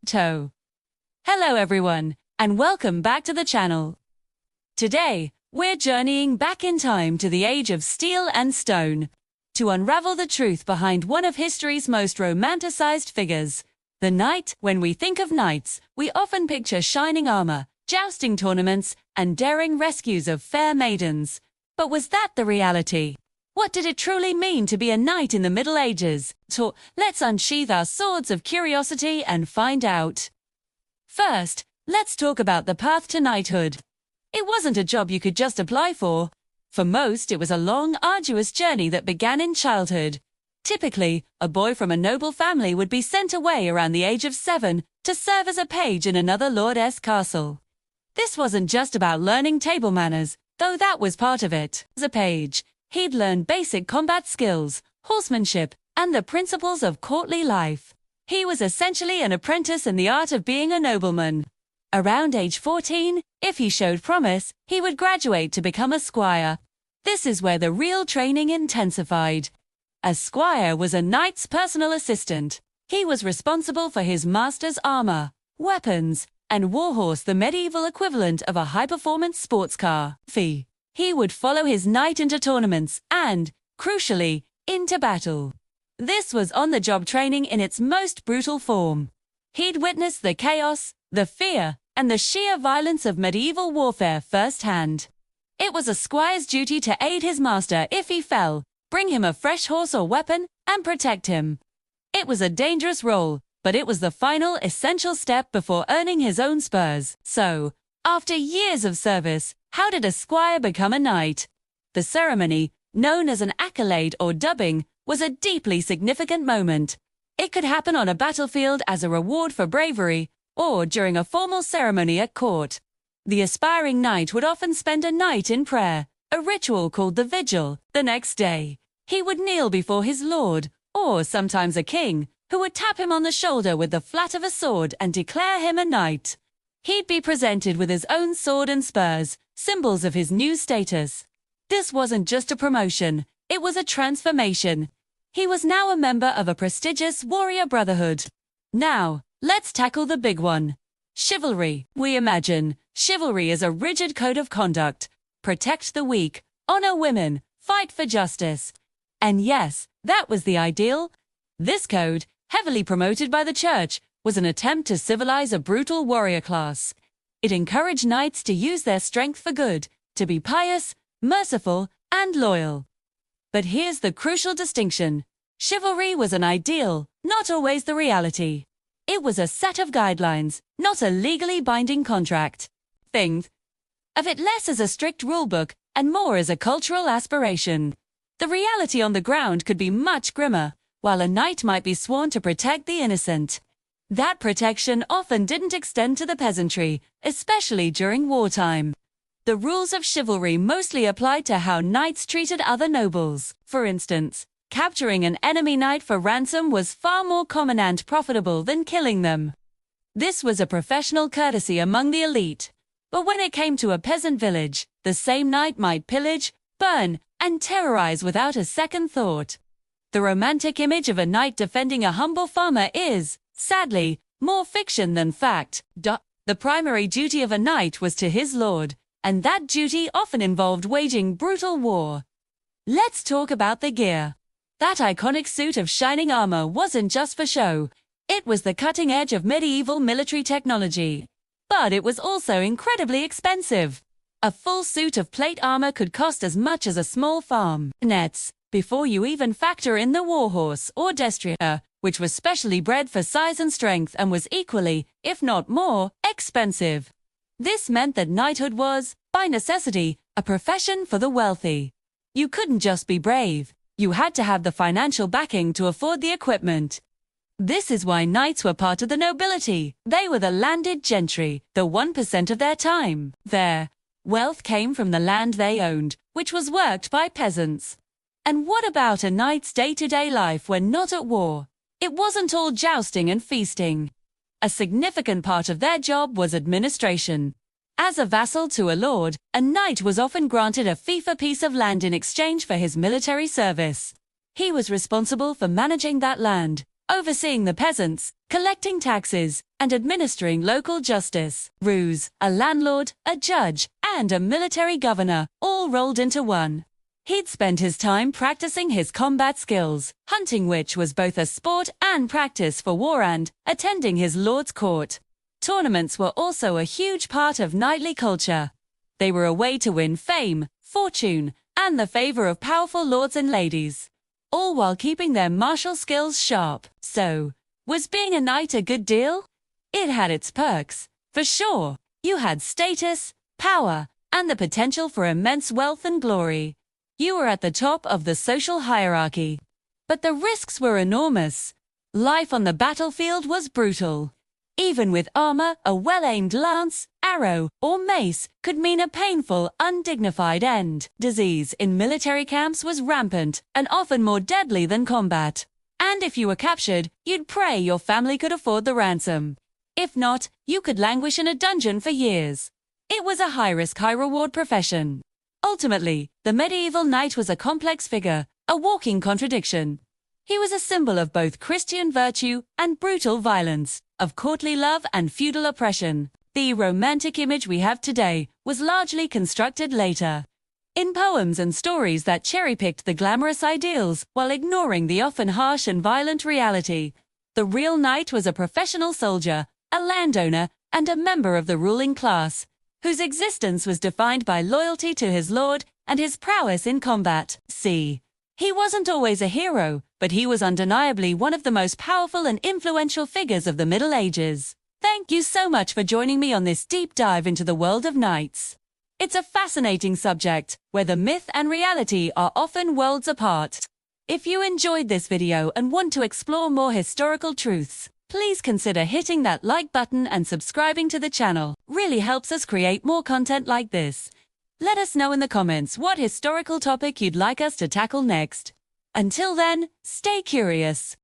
Toe. Hello everyone, and welcome back to the channel. Today, we're journeying back in time to the age of steel and stone to unravel the truth behind one of history's most romanticized figures, the knight. When we think of knights, we often picture shining armor, jousting tournaments, and daring rescues of fair maidens. But was that the reality? What did it truly mean to be a knight in the Middle Ages? So, let's unsheath our swords of curiosity and find out. First, let's talk about the path to knighthood. It wasn't a job you could just apply for. For most, it was a long, arduous journey that began in childhood. Typically, a boy from a noble family would be sent away around the age of 7 to serve as a page in another lord's castle. This wasn't just about learning table manners, though that was part of it. As a page, he'd learn basic combat skills, horsemanship, and the principles of courtly life. He was essentially an apprentice in the art of being a nobleman. Around age 14, if he showed promise, he would graduate to become a squire. This is where the real training intensified. A squire was a knight's personal assistant. He was responsible for his master's armor, weapons, and warhorse, the medieval equivalent of a high-performance sports car. He would follow his knight into tournaments and, crucially, into battle. This was on-the-job training in its most brutal form. He'd witness the chaos, the fear, and the sheer violence of medieval warfare firsthand. It was a squire's duty to aid his master if he fell, bring him a fresh horse or weapon, and protect him. It was a dangerous role, but it was the final essential step before earning his own spurs. So, after years of service, how did a squire become a knight? The ceremony, known as an accolade or dubbing, was a deeply significant moment. It could happen on a battlefield as a reward for bravery, or during a formal ceremony at court. The aspiring knight would often spend a night in prayer, a ritual called the vigil. The next day, he would kneel before his lord, or sometimes a king, who would tap him on the shoulder with the flat of a sword and declare him a knight. He'd be presented with his own sword and spurs, symbols of his new status. This wasn't just a promotion, it was a transformation. He was now a member of a prestigious warrior brotherhood. Now, let's tackle the big one. Chivalry. We imagine chivalry as a rigid code of conduct. Protect the weak, honor women, fight for justice. And yes, that was the ideal. This code, heavily promoted by the church, was an attempt to civilize a brutal warrior class. It encouraged knights to use their strength for good, to be pious, merciful, and loyal. But here's the crucial distinction. Chivalry was an ideal, not always the reality. It was a set of guidelines, not a legally binding contract. Think of it less as a strict rulebook and more as a cultural aspiration. The reality on the ground could be much grimmer. While a knight might be sworn to protect the innocent, that protection often didn't extend to the peasantry, especially during wartime. The rules of chivalry mostly applied to how knights treated other nobles. For instance, capturing an enemy knight for ransom was far more common and profitable than killing them. This was a professional courtesy among the elite. But when it came to a peasant village, the same knight might pillage, burn, and terrorize without a second thought. The romantic image of a knight defending a humble farmer is, sadly, more fiction than fact. The primary duty of a knight was to his lord, and that duty often involved waging brutal war. Let's talk about the gear. That iconic suit of shining armor wasn't just for show. It was the cutting edge of medieval military technology. But it was also incredibly expensive. A full suit of plate armor could cost as much as a small farm. Nets, before you even factor in the warhorse or destrier, which was specially bred for size and strength and was equally, if not more, expensive. This meant that knighthood was, by necessity, a profession for the wealthy. You couldn't just be brave. You had to have the financial backing to afford the equipment. This is why knights were part of the nobility. They were the landed gentry, the 1% of their time. Their wealth came from the land they owned, which was worked by peasants. And what about a knight's day-to-day life when not at war? It wasn't all jousting and feasting. A significant part of their job was administration. As a vassal to a lord, a knight was often granted a fee for piece of land in exchange for his military service. He was responsible for managing that land, overseeing the peasants, collecting taxes, and administering local justice, ruse, a landlord, a judge, and a military governor, all rolled into one. He'd spend his time practicing his combat skills, hunting, which was both a sport and practice for war, and attending his lord's court. Tournaments were also a huge part of knightly culture. They were a way to win fame, fortune, and the favor of powerful lords and ladies, all while keeping their martial skills sharp. So, was being a knight a good deal? It had its perks, for sure. You had status, power, and the potential for immense wealth and glory. You were at the top of the social hierarchy. But the risks were enormous. Life on the battlefield was brutal. Even with armor, a well-aimed lance, arrow, or mace could mean a painful, undignified end. Disease in military camps was rampant and often more deadly than combat. And if you were captured, you'd pray your family could afford the ransom. If not, you could languish in a dungeon for years. It was a high-risk, high-reward profession. Ultimately, the medieval knight was a complex figure, a walking contradiction. He was a symbol of both Christian virtue and brutal violence, of courtly love and feudal oppression. The romantic image we have today was largely constructed later, in poems and stories that cherry-picked the glamorous ideals while ignoring the often harsh and violent reality. The real knight was a professional soldier, a landowner, and a member of the ruling class, whose existence was defined by loyalty to his lord and his prowess in combat. See, he wasn't always a hero, but he was undeniably one of the most powerful and influential figures of the Middle Ages. Thank you so much for joining me on this deep dive into the world of knights. It's a fascinating subject, where the myth and reality are often worlds apart. If you enjoyed this video and want to explore more historical truths, please consider hitting that like button and subscribing to the channel. Really helps us create more content like this. Let us know in the comments what historical topic you'd like us to tackle next. Until then, stay curious.